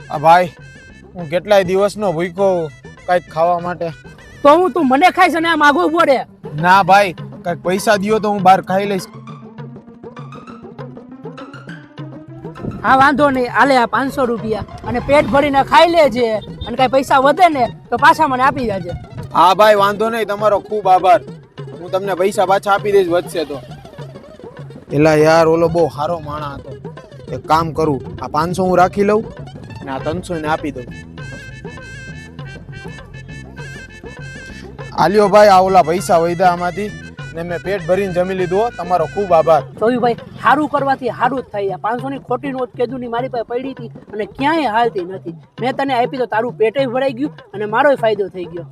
આ ભાઈ હું કેટલાય દિવસનો ભૂખ્યો કઈક ખાવા માટે. તો હું તું મને ખાઈશ અને આ માગો પડે. ના ભાઈ કઈક પૈસા દિયો તો હું બહાર ખાઈ લઈશ. હા વાંધો નહીં, આલે આ 500 રૂપિયા અને પેટ ભરીને ખાઈ લેજે અને કઈ પૈસા વધે ને તો પાછા મને આપી દેજે. હા ભાઈ વાંધો નહીં, તમારો ખૂબ આભાર. હું તમને પૈસા પાછા આપી દઈશ વધશે તો. એલા યાર ઓલો બહુ સારો માણસ હતો. એક કામ કરું, આ 500 હું રાખી લઉં અને આ 300 ને આપી દઉં. આલ્યો ભાઈ, આ ઓલા પૈસા વધ્યા આમાંથી ને મેં પેટ ભરીને જમી લીધું. તમારો ખૂબ આભાર. જોયું ભાઈ, સારું કરવાથી સારું જ થાય. 500 ની ખોટી નોટ કીધું ની મારી પાસે પડી હતી અને ક્યાંય હાલતી નથી. મેં તને આપી તો તારું પેટે ભરાઈ ગયું અને મારોય ફાયદો થઈ ગયો.